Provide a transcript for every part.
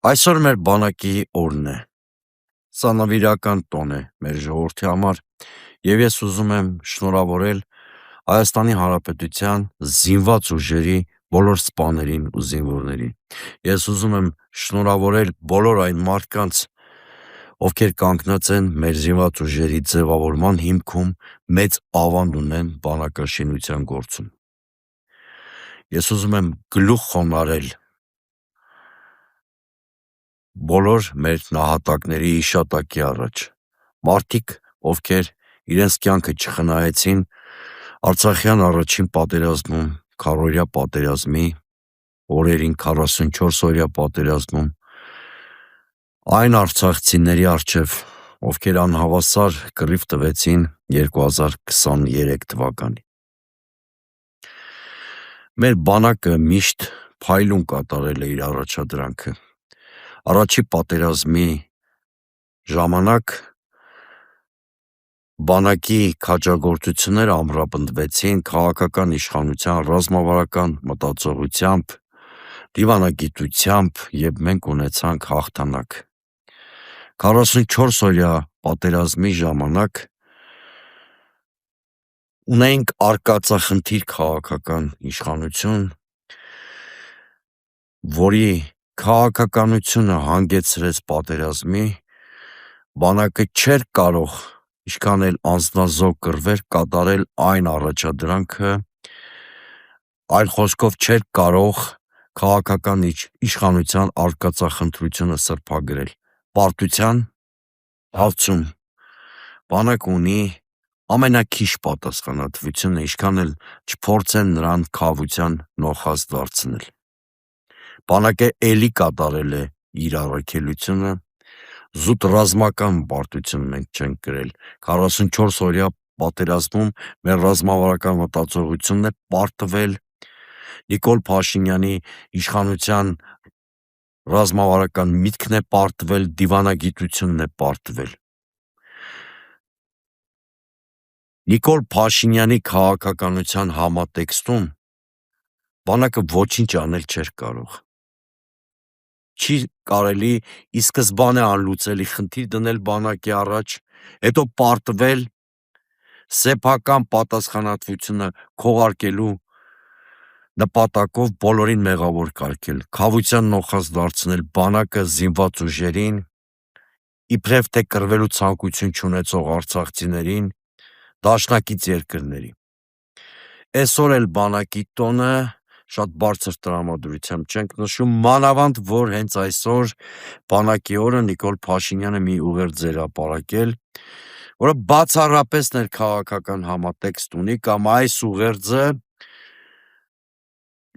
Այսօր մեր բանակի օրն է, սա նվիրական տոն է մեր ժողովրդի համար և ես ուզում եմ շնորհավորել Հայաստանի Հանրապետության զինված ուժերի բոլոր սպաներին ու զինվորներին։ Ես ուզում եմ շնորհավորել բոլոր այն մարդկանց, ովքեր կանգնած են մեր զինված ուժերի ձևավորման հիմքում, մեծ ավանդ ունեն բանակաշինության գործում։ Ես ուզում եմ գլուխ խոնարհել բոլոր մեր նահատակների հիշատակի առաջ, մարդիկ, ովքեր իրենց կյանքը չխնայեցին Արցախյան առաջին պատերազմում, քառօրյա պատերազմի օրերին, 44-օրյա պատերազմում, այն արցախցիների առջև, ովքեր անհավասար կռիվ տվեցին 2023 թվականին։ Մեր բանակը միշտ փայլուն կատարել է իր առաջադրանքը։ Առաջի պատերազմի ժամանակ բանակի քաջագործությունները ամրապնդվեցին քաղաքական իշխանության ռազմավարական մտածողությամբ, դիվանագիտությամբ և մենք ունեցանք հաղթանակ։ 44-օրյա պատերազմի ժամանակ ունեինք արկածախնդիր քաղաքական իշխանություն, որի քաղաքականությունը հանգեցրեց պատերազմի, բանակը չէր կարող, ինչքան էլ անձնազոհ կռվեր, կատարել այն առաջադրանքը, այլ խոսքով չէր կարող քաղաքական իշխանության արկածախնդրությունը սրբագրել։ Պարտության հարցում բանակը ունի ամենաքիչ պատասխանատվությունը, ինչքան էլ չփորձեն նրան քավության նոխազ դարձնել։ Բանակը էլի կատարել է իր առաքելությունը, զուտ ռազմական պարտություն մենք չենք կրել։ 44-օրյա պատերազմում մեր ռազմավարական մտածողությունն է պարտվել Նիկոլ Փաշինյանի իշխանության ռազմավարական միտքն է պարտվել, դիվանագիտությունն է պարտվել։ Նիկոլ Փաշինյանի քաղաքականության համատեքստում բանակը ոչինչ անել չէր կարող։ Չի կարելի ի սկզբանե անլուծելի խնդիր դնել բանակի առաջ, հետո պարտվել սեփական պատասխանատվությունը քողարկելու նպատակով բոլորին մեղավոր կարգել, քավության նոխազ դարձնել բանակը զինված ուժերին, իբրև թե կռվելու ցանկություն չունեցող արցախցիներին, դաշնակից երկրների։ Այսօր էլ բանակի տոնը շատ բարձր տրամադրությամբ չենք նշում, մանավանդ որ հենց այսօր բանակի օրը Նիկոլ Փաշինյանը մի ուղերձ էր հրապարակել, որը բացառապես ներքաղաքական համատեքստ ունի, կամ այս ուղերձը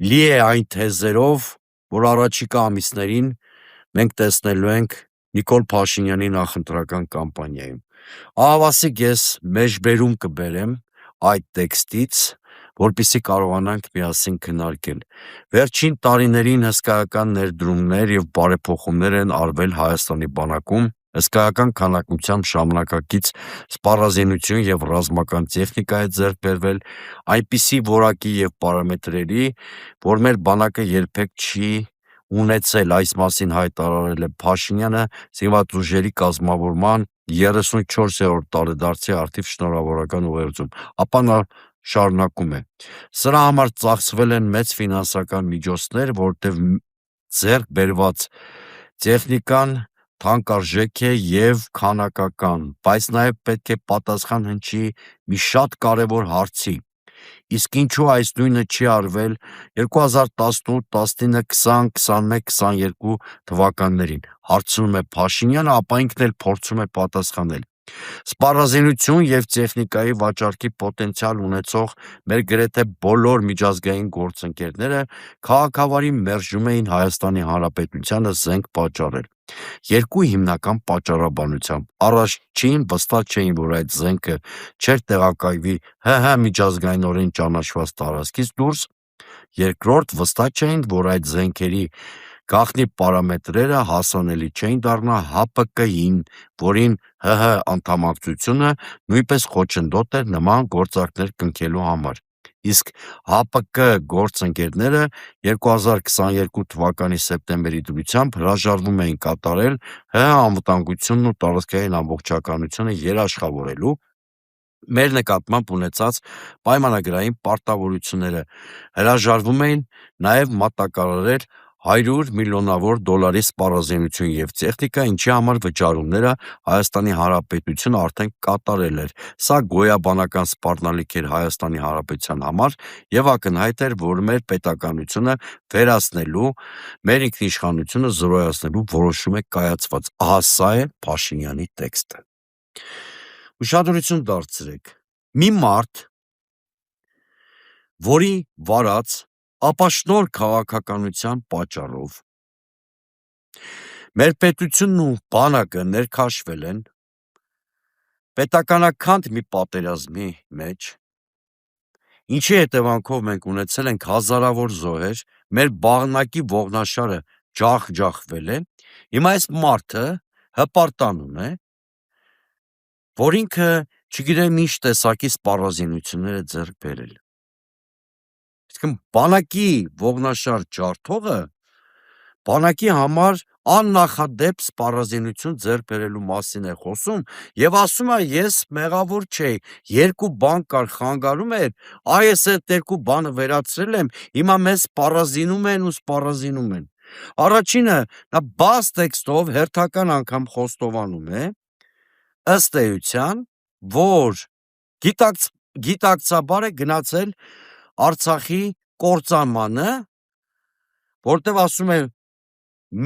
լի է այն թեզերով, որ առաջիկա ամիսներին մենք տեսնելու ենք Նիկոլ Փաշինյանի նախընտրական կամպանիայում։ Ահավասիկ ես մեջբերում կբերեմ այդ տեքստից, որպեսզի կարողանանք միասին քննարկել։ Վերջին տարիներին հսկայական ներդրումներ և բարեփոխումներ են արվել Հայաստանի բանակում, հսկայական քանակությամբ ժամանակակից սպառազինություն և ռազմական տեխնիկա է ձեռք բերվել այնպիսի որակի և պարամետրերի, որ մեր բանակը երբեք չի ունեցել, այս մասին հայտարարել է Փաշինյանը զինված ուժերի կազմավորման 34-րդ տարեդարձի առթիվ շնորհավորական ուղերձում, ապա նա շարունակում է. սրա համար ծախսվել են մեծ ֆինանսական միջոցներ, որովհետև ձեռք բերված տեխնիկան թանկարժեք է և քանակական, բայց նաև պետք է պատասխան հնչի մի շատ կարևոր հարցի. իսկ ինչու այս նույնը չի արվել 2018, 19, 20, 21, 22 թվականներին, հարցնում է Փաշինյանը, ապա ինքն էլ փորձում է պատասխանել։ Սպառազինություն և տեխնիկայի վաճառքի պոտենցիալ ունեցող մեր գրեթե բոլոր միջազգային գործընկերները քաղաքավարի մերժում էին Հայաստանի Հանրապետությանը զենք պատճառել։ Երկու հիմնական պատճառաբանությամբ. առաջին, վստահ չէին, որ այդ զենքը չէր տեղակայվի ՀՀ միջազգայինորեն ճանաչված տարածքից դուրս, երկրորդ, վստահ չէին, որ այդ զենքերի գաղտնի պարամետրերը հասանելի չէին դառնա ՀԱՊԿ-ին, որին ՀՀ անդամակցությունը նույնպես խոչընդոտ էր նման գործարքներ կնքելու համար։ Իսկ ՀԱՊԿ գործընկերները 2022 թվականի սեպտեմբերի դրությամբ հրաժարվում էին կատարել ՀՀ անվտանգությունն ու տարածքային ամբողջականությունը երաշխավորելու մեր նկատմամբ ունեցած պայմանագրային պարտավորությունները, հրաժարվում էին նաև մատակարարել 100 միլիոնավոր դոլարի սպառազինություն և տեխնիկա, ինչի համար վճարումները Հայաստանի Հանրապետությունը արդեն կատարել էր։ Սա գոյաբանական սպառնալիք էր Հայաստանի Հանրապետության համար և ակնհայտ էր, որ մեր պետականությունը վերացնելու, մեր ինքնիշխանությունը զրոյացնելու որոշում է կայացված։ Ահա սա է Փաշինյանի տեքստը։ Ուշադրություն դարձրեք, մի մարդ, որի վարած ապաշնորհ քաղաքականության պատճառով մեր պետությունն ու բանակը ներքաշվել են պետականաքանդ մի պատերազմի մեջ, ինչի հետևանքով մենք ունեցել ենք հազարավոր զոհեր, մեր բաղնակի ողնաշարը ջախջախվել է, հիմա այս մարդը հպարտանում է, որ ինքը չգիտեմ ինչ տեսակի սպառազինություններ է ձեռք բերել։ Իսկն բանակի ողնաշար ջարդողը բանակի համար աննախադեպ սպառազինություն ձեռք բերելու մասին է խոսում և ասում է ես մեղավոր չէի, երկու բան կար, խանգարում էր, այս այդ երկու բանը վերացրել եմ, հիմա մեզ սպառազինում են ու սպառազինում են։ Առաջինը նա բաց տեքստով հերթական անգամ խոստովանում է, ըստ էության, որ գիտակցաբար է գնացել Արցախի կործանմանը, որտեղ ասում է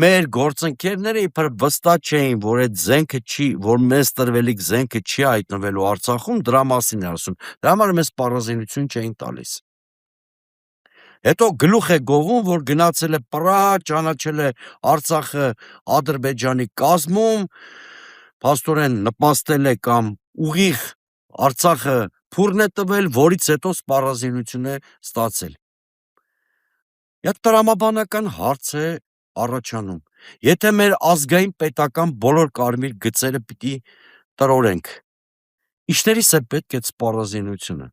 մեր գործընկերները իբր վստահ չէին, որ այդ զենքը չի, որ մեզ տրվելիք զենքը չի հայտնվելու Արցախում, դրա մասին է ասում, դրա համար մեզ սպառազինություն չէին տալիս։ Հետո գլուխ է գովում, որ գնացել է Պրահա, ճանաչել է Արցախը Ադրբեջանի կազմում, փաստորեն նպաստել է կամ ուղիղ Արցախը փուրն է տվել, որից հետո սպառազինություն է ստացել։ Եվ տրամաբանական հարց է առաջանում, եթե մեր ազգային պետական բոլոր կարմիր գծերը պիտի տրորենք, ինչներիս է պետք է սպառազինությունը։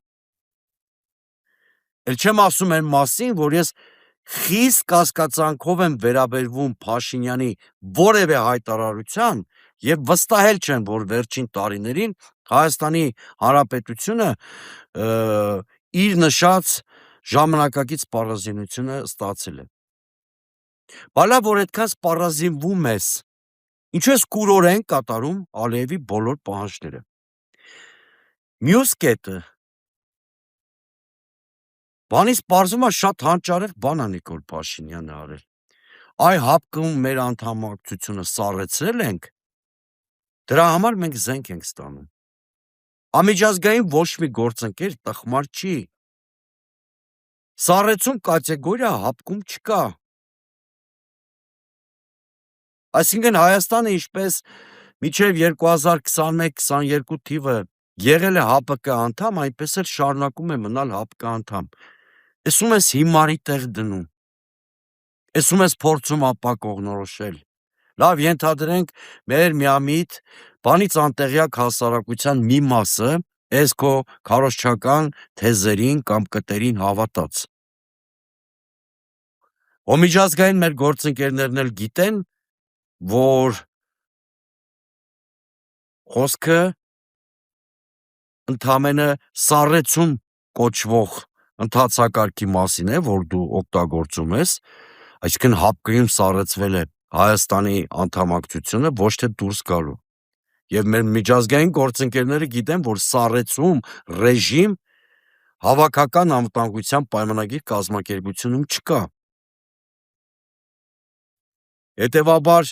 Էլ չեմ ասում այն մասին, որ ես խիստ կասկածանքով եմ վերաբերվում Փաշինյանի որևէ հայտարարության և վստահել չեմ, որ վերջին տարիներին Հայաստանի Հանրապետությունը իր նշած ժամանակակից սպառազինությունը ստացել է։ Բալա որ այդքան սպառազինվում ես, ինչու ես կուրորեն կատարում Ալիևի բոլոր պահանջները։ Մյուս կետը, բանից պարզվում է շատ հանճարեղ բան է Նիկոլ Փաշինյանը արել։ Այ ՀԱՊԿ-ում մեր անդամակցությունը սառեցրել ենք, դրա համար մենք զենք ենք ստանում։ Անմիջազգային ոչ մի գործընկեր տխմար չի։ Սառեցում կատեգորիա ՀԱՊԿ-ում չկա։ Այսինքն Հայաստանը ինչպես մինչև 2021-22 թիվը եղել է ՀԱՊԿ անդամ, այնպես էլ շարունակում է մնալ ՀԱՊԿ անդամ։ Էսում ես հիմարի տեղ դնում, էսում ես փորձում ապակողնորոշել։ Լավ, ենթադրենք մեր միամիտ բանից անտեղյակ հասարակության մի մասը այս քո քարոզչական թեզերին կամ կտերին հավատաց։ Միջազգային մեր գործընկերներն էլ գիտեն, որ խոսքը ընդամենը սառեցում կոչվող ընթացակարգի մասին է, որ դու օգտագործում ես, այսինքն ՀԱՊԿ-ում սառեցվել է Հայաստանի անդամակցությունը, ոչ թե դուրս գալու։ Եվ մեր միջազգային գործընկերները գիտեն, որ սառեցում ռեժիմ հավաքական անվտանգության պայմանագիր կազմակերպությունում չկա։ Հետևաբար,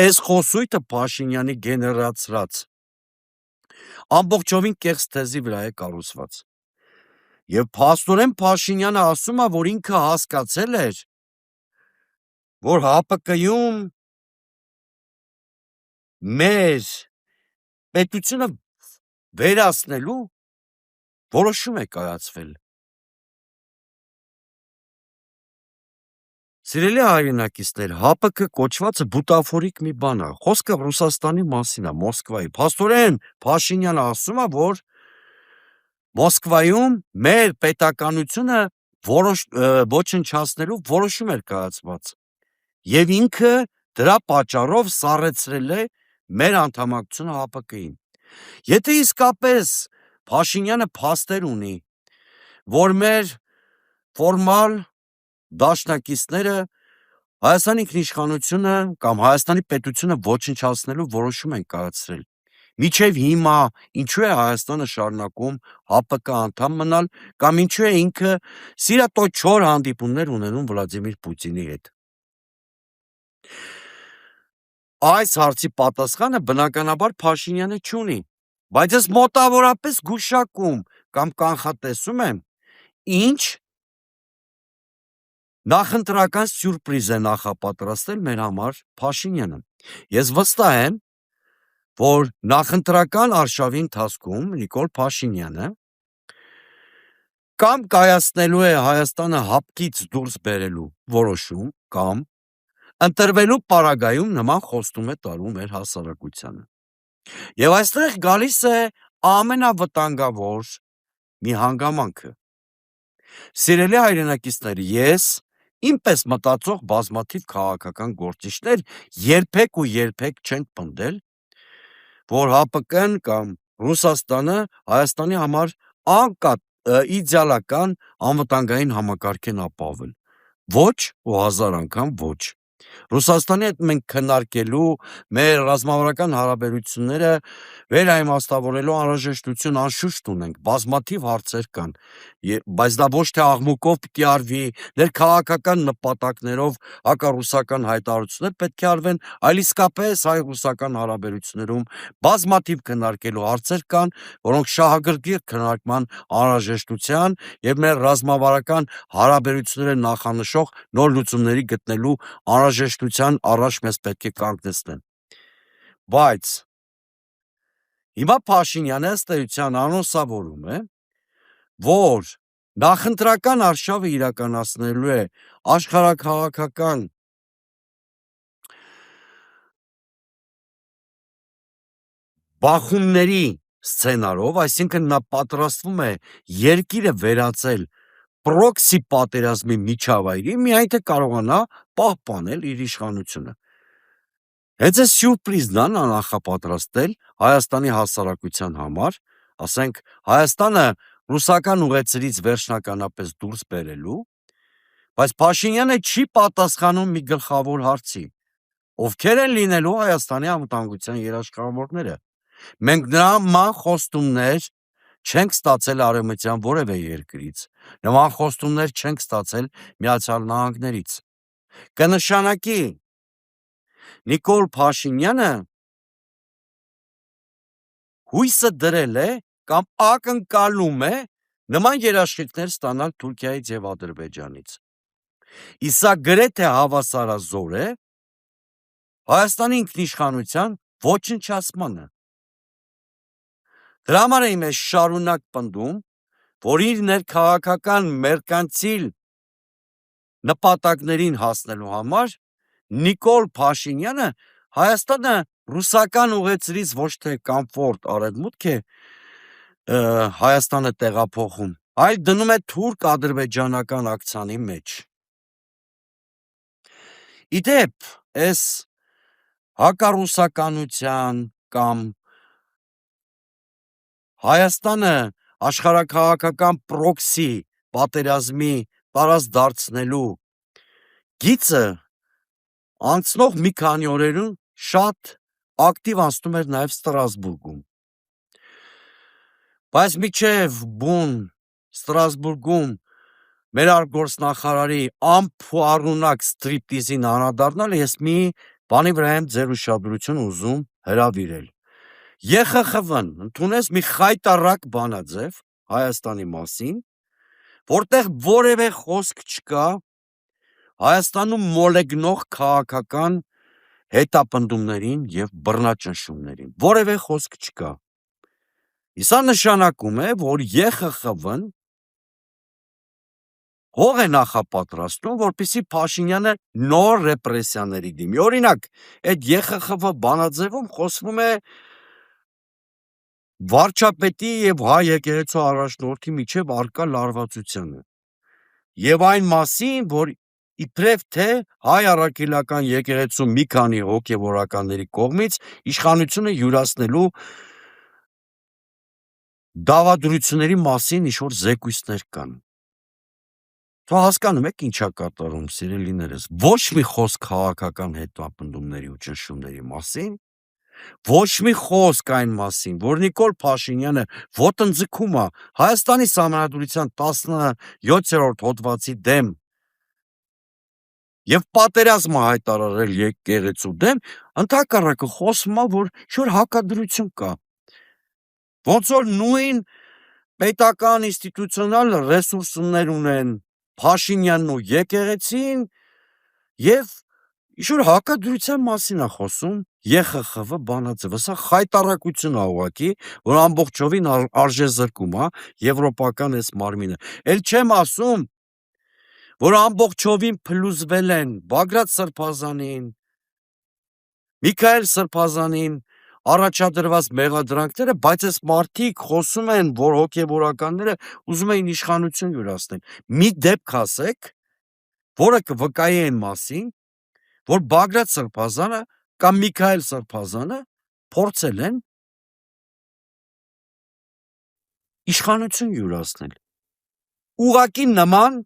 այս խոսույթը Փաշինյանի գեներացրած ամբողջովին կեղծ թեզի վրա է կառուցված։ Եվ փաստորեն Փաշինյանը ասում է, որ ինքը հասկացել էր, որ ՀԱՊԿ-ում մեր պետությունը վերացնելու որոշում է կայացվել։ Սիրելի հայրենակիցներ, ՀԱՊԿ կոչվածը բուտաֆորիկ մի բան է, խոսքը Ռուսաստանի մասին է, Մոսկվայի։ Փաստորեն Փաշինյանը ասում է, որ Մոսկվայում մեր պետականությունը ոչնչացնելու որոշում էր կայացված եւ ինքը դրա պատճառով սառեցրել է մեր անդամակցությունը ՀԱՊԿ-ին։ Եթե իսկապես Փաշինյանը փաստեր ունի, որ մեր ֆորմալ դաշնակիցները Հայաստանի ինքնիշխանությունը կամ Հայաստանի պետությունը ոչնչացնելու որոշում են կայացրել, մինչև հիմա ինչու է Հայաստանը շարունակում ՀԱՊԿ անդամ մնալ կամ ինչու է ինքը սիրատոչոր հանդիպումներ ունենում Վլադիմիր Պուտինի հետ։ Այս հարցի պատասխանը բնականաբար Փաշինյանը չունի, բայց ես մոտավորապես գուշակում կամ կանխատեսում եմ, ինչ նախընտրական սյուրպրիզ է նախապատրաստել մեր համար Փաշինյանը։ Ես վստահ եմ, որ նախընտրական արշավի ընթացքում Նիկոլ Փաշինյանը կամ կայացնելու է Հայաստանը ՀԱՊԿ-ից դուրս բերելու որոշում, կամ ընտրվելու պարագայում նման խոստում է տալու մեր հասարակությանը։ Եվ այստեղ գալիս է ամենավտանգավոր մի հանգամանքը։ Սիրելի հայրենակիցներ, ես ինպես մտածող բազմաթիվ քաղաքական գործիչներ երբեք չենք պնդել, որ ՀԱՊԿ-ն կամ Ռուսաստանը Հայաստանի համար իդեալական անվտանգային համակարգ են ապահովել։ Ոչ ու 1000 անգամ ոչ։ Ռուսաստանի հետ մենք քննարկելու մեր ռազմավարական հարաբերությունները վերաիմաստավորելու անհրաժեշտություն անշուշտ ունենք, բազմաթիվ հարցեր կան, բայց դա ոչ թե աղմուկով պիտի արվի, ներքաղաքական նպատակներով հակառուսական հայտարարություններ պետք է արվեն, այլ իսկապես հայ-ռուսական հարաբերություններում բազմաթիվ քննարկելու հարցեր կան, որոնք շահագրգիռ քննարկման անհրաժեշտության եւ մեր ռազմավարական հարաբերությունները նախանշող նոր լուծումների գտնելու անհրաժեշտության առաջ մեզ պետք է կանգնեցնեն։ Բայց հիմա Փաշինյանը ըստ էության անոնսավորում է, որ նախընտրական արշավը իրականացնելու է աշխարհաքաղաքական բախումների սցենարով, այսինքն նա պատրաստվում է երկիրը վերածել պրոքսի պատերազմի միջավայրի, միայն թե կարողանա պահպանել իր իշխանությունը։ Հենց այս սյուրպրիզն է նա նախապատրաստել Հայաստանի հասարակության համար, ասենք Հայաստանը ռուսական ուղեցրից վերջնականապես դուրս բերելու, բայց Փաշինյանը չի պատասխանում մի գլխավոր հարցի. ովքեր են լինելու Հայաստանի անվտանգության երաշխավորները։ Մենք նման խոստումներ չենք ստացել արևմտյան որևէ երկրից, նման խոստումներ չենք ստացել Միացյալ Նահանգներից։ Կնշանակի Նիկոլ Փաշինյանը հույսը դրել է կամ ակնկալում է նման երաշխիքներ ստանալ Թուրքիայից եւ Ադրբեջանից։ Իսկ սա գրեթե հավասարազոր է Հայաստանի ինքնիշխանության ոչնչացմանը։ Դրա համար եմ ես շարունակ պնդում, որ իր ներքաղաքական մերկանցիլ նպատակներին հասնելու համար Նիկոլ Փաշինյանը Հայաստանը ռուսական ուղեցրից ոչ թե կոմֆորտ արևմուտք է Հայաստանը տեղափոխում, այլ դնում է թուրք-ադրբեջանական ակցիանի մեջ։ Իդեպ, այս հակառուսականության կամ Հայաստանը աշխարհաքաղաքական պրոքսի պատերազմի տարածք դարձնելու գիծը անցնող մի քանի օրերում շատ ակտիվ անցնում էր նաև Ստրասբուրգում։ Բայց մինչև բուն Ստրասբուրգում մեր արտգործնախարարի անփուառունակ ստրիպտիզին անդրադառնալը ես մի բանի վրա եմ ձեր ուշադրությունը ուզում հրավիրել։ ԵԽԽՎ-ն ընդունեց մի խայտառակ բանաձև Հայաստանի մասին, որտեղ որևէ խոսք չկա Հայաստանում մոլեգնող քաղաքական հետապնդումներին եւ բռնաճնշումներին, որևէ խոսք չկա։ Սա նշանակում է, որ ԵԽԽՎ-ն հող է նախապատրաստում, որպեսզի Փաշինյանը նոր ռեպրեսիաների դիմի։ Օրինակ, այդ ԵԽԽՎ բանաձևում խոսվում է վարչապետի եւ հայ եկեղեցու առաջնորդի միջև արկա լարվածությանը եւ այն մասին, որ իբրև թե հայ առաքելական եկեղեցու մի քանի հոգևորականների կողմից իշխանությունը յուրացնելու դավադրությունների մասին ինչ-որ զեկույցներ կան։ Թող հասկանում եք ինչա կատարում, սիրելիներս, ոչ մի խոսք քաղաքական հետապնդումների ու ճնշումների մասին, ոչ մի խոսք այն մասին, որ Նիկոլ Փաշինյանը ոտնձգում է Հայաստանի Սահմանադրության 17-րդ հոդվածի դեմ եւ պատերազմ է հայտարարել եկեղեցու դեմ, ընդհակառակը խոսում է, որ ինչ-որ հակադրություն կա։ Ոնց որ նույն պետական ինստիտուցիոնալ ռեսուրսներ ունեն Փաշինյանն ու եկեղեցին եւ ինչ-որ հակադրության մասին է խոսում ԵԽԽՎ բանաձևը, սա խայտարակություն է ուղղակի, որ ամբողջովին արժեզրկում է եվրոպական այս մարմինը։ Էլ չեմ ասում, որ ամբողջովին փլուզվել են Բագրատ Սրբազանին, Միքայել Սրբազանին առաջադրված մեղադրանքները, բայց այս մարդիկ խոսում են, որ հոգևորականները ուզում էին իշխանություն յուրացնել։ Մի դեպք ասեք, որը կվկայի այն մասին, որ Բագրատ Սրբազանը կամ Միքայել Սրբազանը փորձել են իշխանություն յուրացնել։ Ուղղակի նման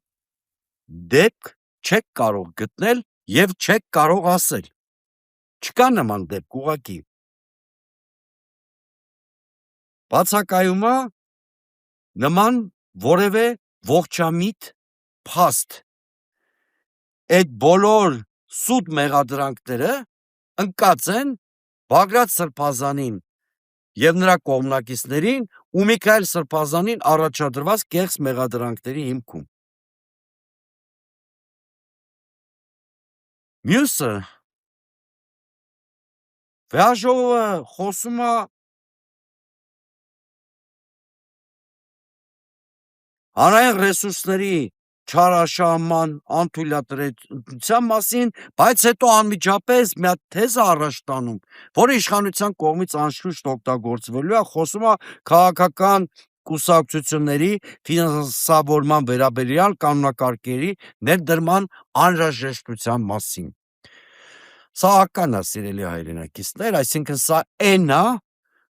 դեպք չեք կարող գտնել եւ չեք կարող ասել։ Չկա նման դեպք ուղղակի։ Բացակայում է նման որևէ ողջամիտ փաստ։ Այդ բոլոր սուտ մեղադրանքները ընկած են Բագրատ Սրբազանին եւ նրա կողմնակիցներին ու Միքայել Սրբազանին առաջադրված կեղծ մեղադրանքների հիմքում։ Մյուսը Վեաժողովը խոսում է հանրային ռեսուրսների չարաշահման անթույլատրության մասին, բայց հետո անմիջապես մի հատ թեզ է առաջ տանում, որը իշխանության կողմից անշուշտ օգտագործվելու է, խոսում է քաղաքական կուսակցությունների ֆինանսավորման վերաբերյալ կանոնակարգերի ներդրման անհրաժեշտության մասին։ Սա ական է, սիրելի հայրենակիցներ, այսինքն սա այն է,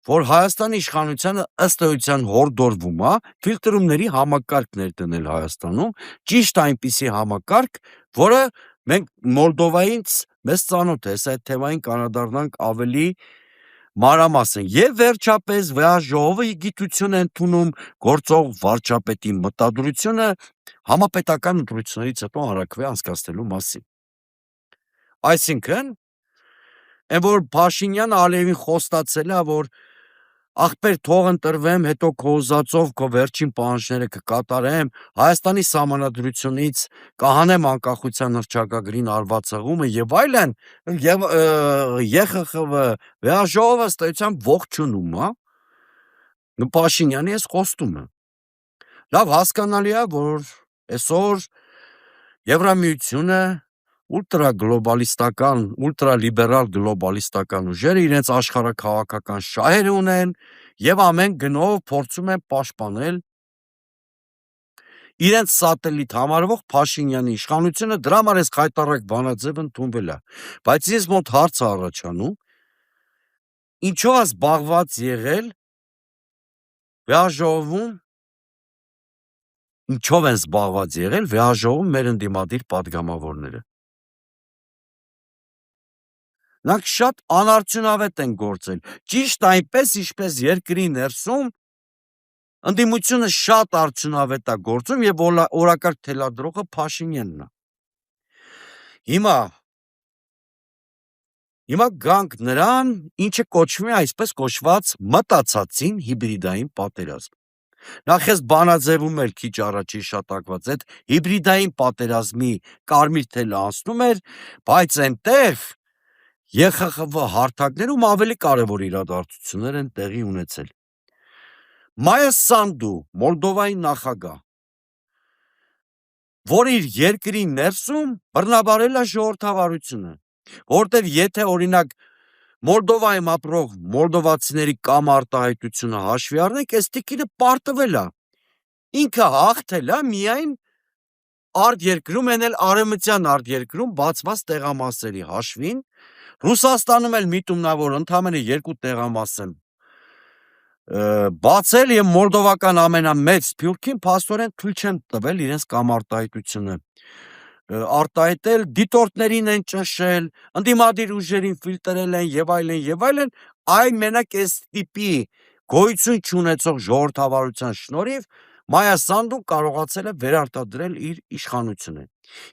որ Հայաստանի իշխանությանը ըստ էության հորդորվում է ֆիլտրումների համակարգ ներդնել Հայաստանում, ճիշտ այնպիսի համակարգ, որը մենք Մոլդովայից մեզ ծանոթ է, այս թեմային կանադառնանք ավելի մանրամասն։ Եվ վերջապես Վեաժողովը գիտություն է ընդունում գործող վարչապետի մտադրությունը համապետական ընտրություններից հետո հանրաքվե անցկացնելու մասին։ Այսինքն, այն որ Փաշինյանը Ալիևին խոստացել է, որ ախպեր թող ընտրվեմ, հետո քո ուզածով քո վերջին պահանջները կկատարեմ, Հայաստանի Սահմանադրությունից կհանեմ անկախության հռչակագրին արված հղումը եւ այլն, եւ ԵԽԽՎ Վեաժողովը ըստ էության ողջունում է Փաշինյանի այս խոստումը։ Լավ, հասկանալի է, որ այսօր Եվրամիությունը ուլտրագլոբալիստական, ուլտրալիբերալ գլոբալիստական ուժերը իրենց աշխարհաքաղաքական շահերը ունեն եւ ամեն գնով փորձում են պաշտպանել իրենց սատելիտ համարվող Փաշինյանի իշխանությունը, դրա համար այս խայտառակ բանաձևը ընդունվել է։ Բայց ինձ մոտ հարց է առաջանում, ինչով է զբաղված եղել Վեաժողովում, ինչով են զբաղված եղել Վեաժողովում մեր ընդդիմադիր падգամավորները։ Նրանք շատ անարդյունավետ են գործել, ճիշտ այնպես, ինչպես երկրի ներսում ընդդիմությունը շատ արդյունավետ է գործում եւ օրակարգ թելադրողը Փաշինյանն է։ Հիմա գանք նրան, ինչը կոչվում է այսպես կոչված մտածածին հիբրիդային պատերազմ։ Նախ ես բանաձևում էլ քիչ առաջ հիշատակված այդ հիբրիդային պատերազմի կարմիր թելը անցնում էր, բայց այնտեղ ԵԽԽՎ հարթակներում ավելի կարևոր իրադարձություններ են տեղի ունեցել։ Մայա Սանդու, Մոլդովայի նախագահ, որ իր երկրի ներսում բռնաբարել է ժողովրդավարությունը, որտեղ եթե օրինակ Մոլդովայում ապրող մոլդովացիների կամ արտահայտությունը հաշվի առնենք, այս տիկինը պարտվել է, ինքը հաղթել է միայն արտերկրում, են էլ արևմտյան արտերկրում բացված տեղամասերի հաշվին, Ռուսաստանում էլ միտումնավոր ընդամենը 2 տեղամաս են բացել եւ մոլդովական ամենամեծ սփյուռքին փաստորեն թույլ չեն տվել իրենց կամ արտահայտությունը արտահայտել, դիտորդներին են ճնշել, ընդդիմադիր ուժերին ֆիլտրել են եւ այլն, այ մենակ այս տիպի գոյություն չունեցող ժողովրդավարության շնորհիվ Մայա Սանդուն կարողացել է վերարտադրել իր իշխանությունը։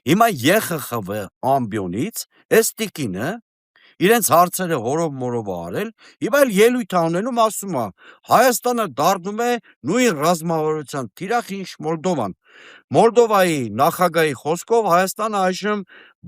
Հիմա ԵԽԽՎ ամբիոնից այս տիկինը իրենց հարցերը հորով-մորով արել, եւ այլ ելույթ անելում ասում է, Հայաստանը դառնում է նույն ռազմավարության թիրախ, ինչ Մոլդովան։ Մոլդովայի նախագահի խոսքով Հայաստանը այժմ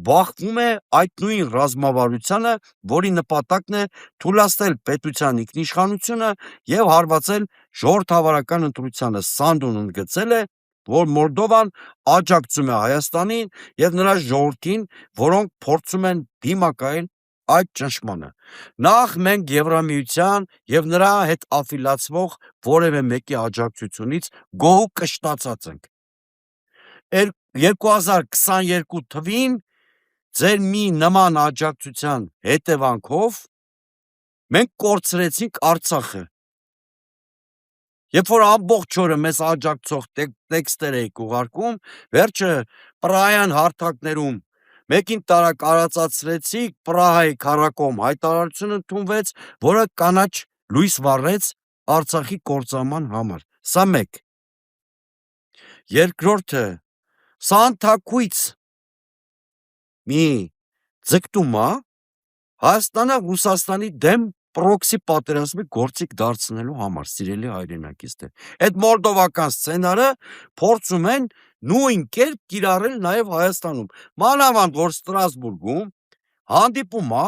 բախվում է այդ նույն ռազմավարությանը, որի նպատակն է թույլատնել պետության ինքնիշխանությունը եւ հարվածել ժողովրդավարական ընտրությանը։ Սանդուն ընդգծել է, որ Մոլդովան աջակցում է Հայաստանին եւ նրա ժողովրդին, որոնք փորձում են դիմակայել այդ ճնշմանը։ Նախ մենք Եվրամիության եւ նրա հետ աֆիլացվող որևէ մեկի աջակցությունից գոհ կշտացած ենք։ 2022 թվին ձեր մի նման աջակցության հետևանքով մենք կորցրեցինք Արցախը։ Երբ որ ամբողջ օրը մեզ աջակցող տեքստեր էիք ուղարկում, վերջը Պրահյան հարթակներում մեկին տարակ արածացրեցիք, Պրահայի քառակողմ հայտարարություն ընդունվեց, որը կանաչ լույս վառեց Արցախի կործանման համար։ Սա մեկ։ Երկրորդը, սա անթաքույց մի ձգտում է Հայաստանը Ռուսաստանի դեմ պրոքսի պատերազմի գործիք դարձնելու համար, սիրելի հայրենակիցներ։ Այդ մոլդովական սցենարը փորձում են նույն կերպ կիրառել նաև Հայաստանում։ Մանավանդ որ Ստրասբուրգում հանդիպում է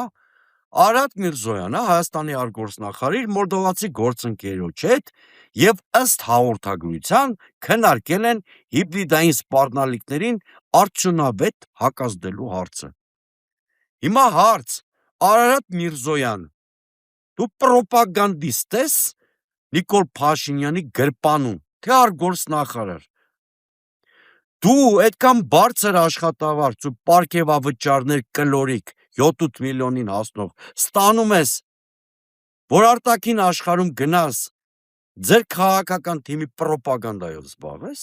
Արադ Միրզոյանը, Հայաստանի արտգործնախարար, մոլդովացի գործընկերոջ հետ եւ ըստ հաղորդագրության քննարկել են հիբրիդային սպառնալիքներին արդյունավետ հակազդելու հարցը։ Հիմա հարց, Արարատ Միրզոյան, դու պրոպագանդիստ ես Նիկոլ Փաշինյանի գրպանում, թե արտգործնախարար։ Դու այդքան բարձր աշխատավարձ ու պարգևավճարներ կլորիկ 7-8 միլիոնին հասնող ստանում ես, որ արտաքին աշխարհում գնաս ձեր քաղաքական թիմի պրոպագանդայով զբաղվես։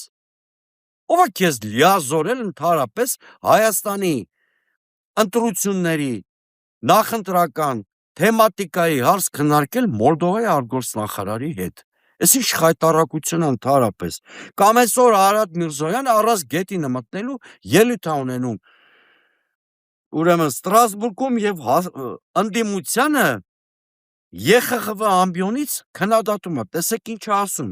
Ով է քեզ լիազորել ընդհանրապես Հայաստանի ընտրությունների նախընտրական թեմատիկայի հարց քննարկել Մոլդովայի արտգործնախարարի հետ։ Այս ինչ խայտառակություն ընդհանրապես։ Կամ այսօր Արադ Միրզոյանը առանց գետինը մտնելու ելույթ է ունենում ուրեմն Ստրասբուրգում եւ ընդդիմությանը ԵԽԽՎ ամբիոնից քննադատում է։ Տեսեք ինչ ասում։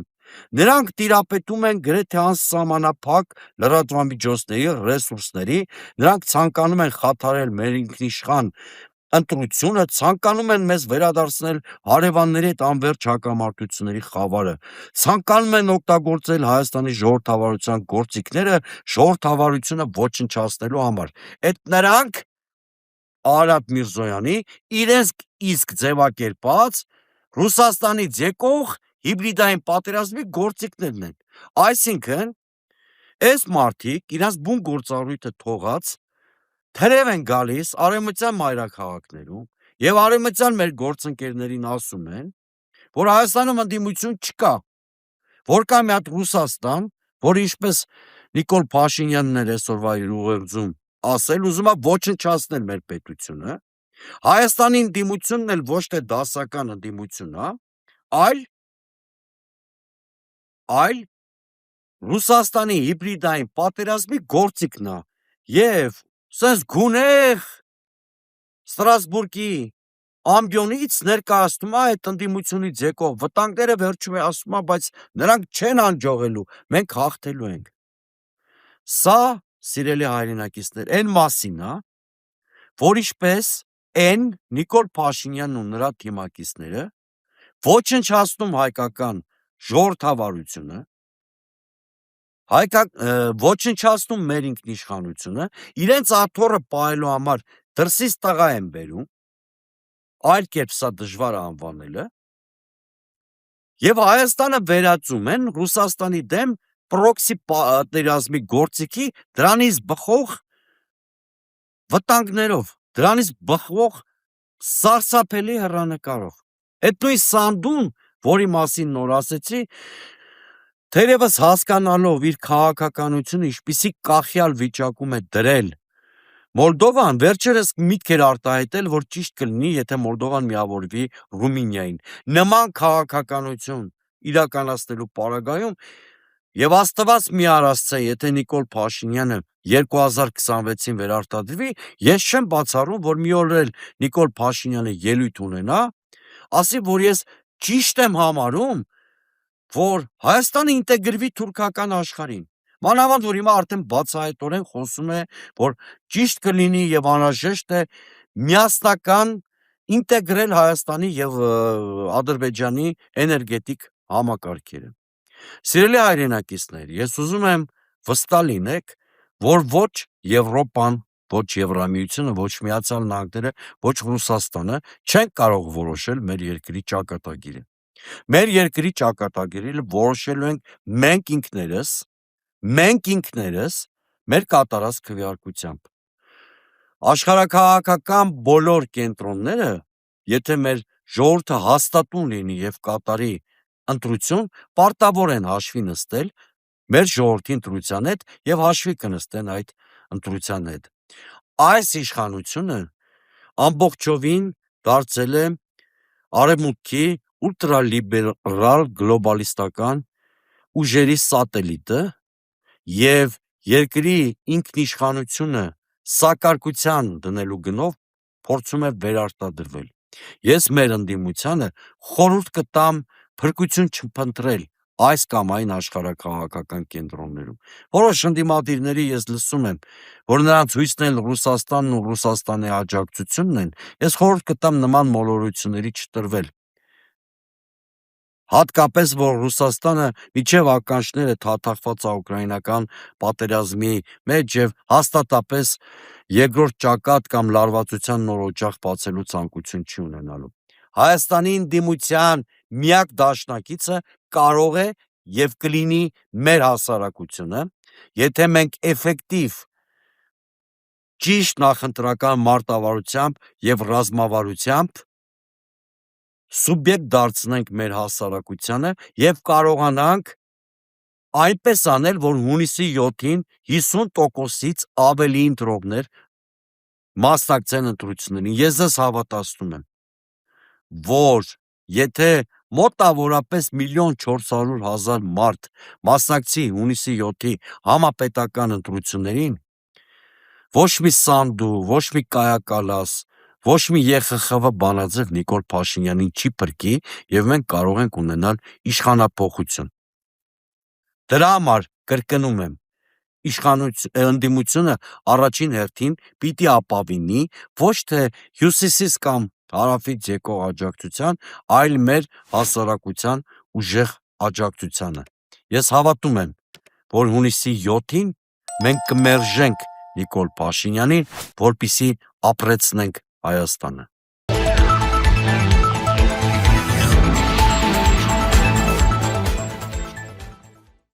Նրանք տիրապետում են գրեթե անսահմանափակ լրատվամիջոցների ռեսուրսների, նրանք ցանկանում են խաթարել մեր ինքնիշխան ընտրությունը, ցանկանում են մեզ վերադարձնել հարևանների հետ անվերջ հակամարտությունների խավարը, ցանկանում են օգտագործել Հայաստանի ժողովրդավարության գործիքները ժողովրդավարությունը ոչնչացնելու համար։ Այդ նրանք Արադ Միրզոյանի իրենց իսկ ձևակերպած Ռուսաստանից եկող հիբրիդային պատերազմի գործիքներն են։ Այսինքն, այս մարդիկ իրանց բուն գործառույթը թողած թրև են գալիս արևմտյան մայրաքաղաքներում եւ արևմտյան մեր գործընկերներին ասում են, որ Հայաստանում ընդդիմություն չկա, որ կա մի հատ Ռուսաստան, որ ինչպես Նիկոլ Փաշինյանն էր այսօրվա իր ուղերձում ասել, ուզում է ոչնչացնել մեր պետությունը, Հայաստանի ընդդիմությունն էլ ոչ թե դասական ընդդիմություն է, այլ Ռուսաստանի հիբրիդային պատերազմի գործիքն է եւ սենց գունեղ Ստրասբուրգի ամբիոնից ներկայացնում է այդ ընդդիմությունից եկող վտանգները վերջում է ասում է, բայց նրանք չեն անջողելու, մենք հաղթելու ենք։ Սա, սիրելի հայրենակիցներ, այն մասին է, որ ինչպես են Նիկոլ Փաշինյանն ու նրա թիմակիցները ոչնչացնում հայկական ժողովրդավարությունը, ոչնչացնում մեր ինքնիշխանությունը, իրենց աթոռը պահելու համար դրսից տղա են բերում, այլ կերպ սա դժվար է անվանելը, եւ Հայաստանը վերածում են Ռուսաստանի դեմ պրոքսի պատերազմի գործիքի դրանից բխող վտանգներով, դրանից բխող սարսափելի հեռանկարով։ Այդ նույն Սանդուն, որի մասին նոր ասեցի, թերևս հասկանալով իր քաղաքականությունը ինչպիսի կախյալ վիճակում է դրել Մոլդովան, վերջերս միտք էր արտահայտել, որ ճիշտ կլինի, եթե Մոլդովան միավորվի Ռումինիային։ Նման քաղաքականություն իրականացնելու պարագայում եւ Աստված մի արասցե, եթե Նիկոլ Փաշինյանը 2026-ին վերարտադրվի, ես չեմ բացառում, որ մի օր էլ Նիկոլ Փաշինյանը ելույթ ունենա, ասի, որ ես ճիշտ եմ համարում, որ Հայաստանը ինտեգրվի թուրքական աշխարհին։ Մանավանդ որ հիմա արդեն բացահայտորեն խոսում է, որ ճիշտ կլինի եւ անհրաժեշտ է միասնական ինտեգրել Հայաստանի եւ Ադրբեջանի էներգետիկ համակարգերը։ Սիրելի հայրենակիցներ, ես ուզում եմ վստահ լինեք, որ ոչ Եվրոպան, ոչ Եվրամիությունը, ոչ Միացյալ Նահանգները, ոչ Ռուսաստանը չեն կարող որոշել մեր երկրի ճակատագիրը։ Մեր երկրի ճակատագիրը որոշելու ենք մենք ինքներս մեր կատարած քվեարկությամբ։ Աշխարհաքաղաքական բոլոր կենտրոնները, եթե մեր ժողովուրդը հաստատուն լինի եւ կատարի ընտրություն, պարտավոր են հաշվի նստել մեր ժողովրդի ընտրության հետ եւ հաշվի կնստեն այդ ընտրության հետ։ Այս իշխանությունը ամբողջովին դարձել է արևմուտքի ուլտրալիբերալ գլոբալիստական ուժերի սատելիտը եւ երկրի ինքնիշխանությունը սակարկության դնելու գնով փորձում է վերարտադրվել։ Ես մեր ընդդիմությանը խորհուրդ կտամ փրկություն չփնտրել այս կամ այն աշխարհաքաղաքական կենտրոններում։ Որոշ ընդդիմադիրների ես լսում եմ, որ նրանց հույսն էլ Ռուսաստանն ու Ռուսաստանի աջակցությունն են, ես խորհուրդ կտամ նման մոլորությունների չտրվել։ Հատկապես, որ Ռուսաստանը միջև ականջները թաթախված է ուկրաինական պատերազմի մեջ եւ հաստատապես երկրորդ ճակատ կամ լարվածության նոր օջախ բացելու ցանկություն չի ունենալու։ Հայաստանի ընդդիմության միակ դաշնակիցը կարող է եւ կլինի մեր հասարակությունը, եթե մենք էֆեկտիվ ճիշտ նախընտրական մարտավարությամբ եւ ռազմավարությամբ սուբյեկտ դարձնենք մեր հասարակությանը եւ կարողանանք այնպես անել, որ հունիսի 7-ին 50%-ից ավելի ընտրողներ մասնակցեն ընտրություններին։ Ես ձեզ հավատացնում եմ, որ եթե մոտավորապես 1.400.000 մարդ մասնակցի հունիսի 7-ի համապետական ընտրություններին, ոչ մի Սանդու, ոչ մի Կայա Կալաս, ոչ մի ԵԽԽՎ բանաձև Նիկոլ Փաշինյանին չի փրկի եւ մենք կարող ենք ունենալ իշխանափոխություն։ Դրա համար կրկնում եմ, ընդդիմությունը առաջին հերթին պիտի ապավինի ոչ թե հյուսիսից կամ հարավից եկող աջակցության, այլ մեր հասարակության ուժեղ աջակցությանը։ Ես հավատում եմ, որ հունիսի 7-ին մենք կմերժենք Նիկոլ Փաշինյանին, որպեսզի ապրեցնենք Հայաստանը։